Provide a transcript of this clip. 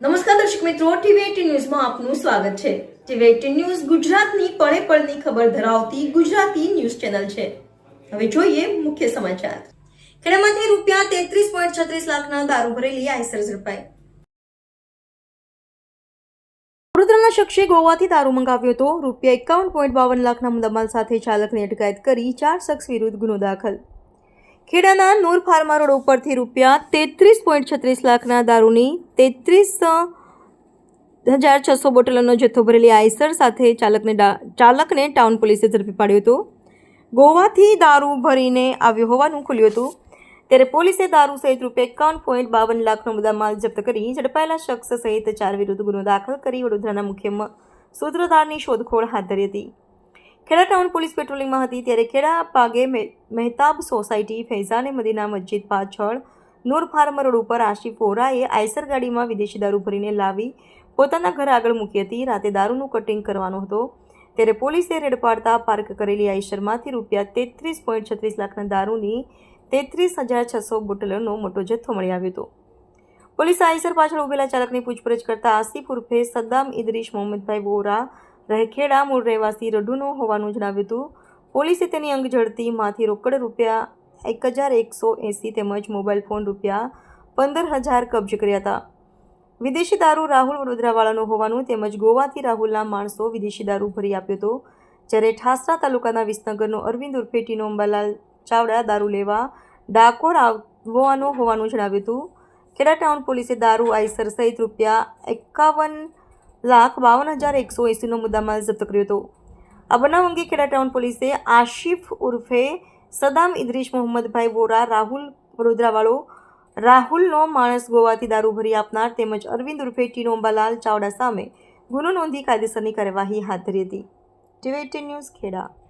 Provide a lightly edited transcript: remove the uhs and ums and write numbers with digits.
નમસ્કાર દર્શક મિત્રો, ટીવી18 ન્યૂઝમાં આપનું સ્વાગત છે। ટીવી18 ન્યૂઝ ગુજરાતની પળે પળની ખબર ધરાવતી ગુજરાતી ન્યૂઝ ચેનલ છે। હવે જોઈએ મુખ્ય સમાચાર। ખેડામાંથી રૂપિયા 33.36 લાખના દારૂ ભરેલી આઈસર ઝડપાઈ। વડોદરાના શખ્સે ગોવાથી દારૂ મંગાવ્યો હતો। રૂપિયા 51.52 લાખના મુદ્દામાલ સાથે ચાલકની અટકાયત કરી 4 શખ્સ વિરુદ્ધ ગુનો દાખલ। ખેડાના નૂર ફાર્મા રોડ ઉપરથી રૂપિયા 33.36 લાખના દારૂની 33,600 બોટલોનો જથ્થો ભરેલી આઈસર સાથે ચાલકને ટાઉન પોલીસે ઝડપી પાડ્યો હતો। ગોવાથી દારૂ ભરીને આવ્યો હોવાનું ખુલ્યું હતું, ત્યારે પોલીસે દારૂ સહિત રૂપિયા 51.52 લાખનો મુદ્દામાલ જપ્ત કરી ઝડપાયેલા શખ્સ સહિત 4 વિરુદ્ધ ગુનો દાખલ કરી વડોદરાના મુખ્ય સૂત્રધારની શોધખોળ હાથ ધરી હતી। ખેડા ટાઉન પોલીસ પેટ્રોલિંગમાં હતી, ત્યારે ખેડા પાગે મહેતાબ સોસાયટી ફૈઝાને મદીના મસ્જિદ પાછળ નૂર ફાર્મ રોડ ઉપર આશિફ વોરાએ આઈસર ગાડીમાં વિદેશી દારૂ ભરીને લાવી પોતાના ઘર આગળ મૂકી હતી। રાતે દારૂનું કટિંગ કરવાનો હતો, ત્યારે પોલીસે રેડ પાડતા પાર્ક કરેલી આઈસરમાંથી રૂપિયા 33.36 લાખના દારૂની 33,600 બોટલોનો મોટો જથ્થો મળી આવ્યો હતો। પોલીસે આઈસર પાછળ ઉભેલા ચાલકની પૂછપરછ કરતા આસિફ ઉર્ફે સદ્દામ ઇદરીશ મોહમ્મદભાઈ વોરા રહેખેડા મૂળ રહેવાસી રઢુનો હોવાનું જણાવ્યું હતું। પોલીસે તેની અંગ ઝડતીમાંથી રોકડ રૂપિયા 1,180 તેમજ મોબાઈલ ફોન રૂપિયા 15,000 કબજે કર્યા હતા। વિદેશી દારૂ રાહુલ વડોદરાવાળાનો હોવાનું તેમજ ગોવાથી રાહુલના માણસો વિદેશી દારૂ ભરી આપ્યો હતો, જ્યારે ઠાસરા તાલુકાના વિસનગરનો અરવિંદ ઉર્ફે ટીનો અંબાલાલ ચાવડા દારૂ લેવા ડાકોર આવવાનો હોવાનું જણાવ્યું હતું। ખેડા ટાઉન પોલીસે દારૂ આઈસર સહિત રૂપિયા 51,52,180નો મુદ્દામાલ જપ્ત કર્યો હતો। આ બનાવ અંગે ખેડા ટાઉન પોલીસે આશિફ ઉર્ફે સદામ ઇદરીશ મોહમ્મદભાઈ વોરા રાહુલ વડોદરાવાળો, રાહુલનો માણસ ગોવાથી દારૂ ભરી આપનાર તેમજ અરવિંદ ઉર્ફે ટીનો અંબાલાલ ચાવડા સામે ગુનો નોંધી કાયદેસરની કાર્યવાહી હાથ ધરી હતી। ટીવી18 ન્યૂઝ ખેડા।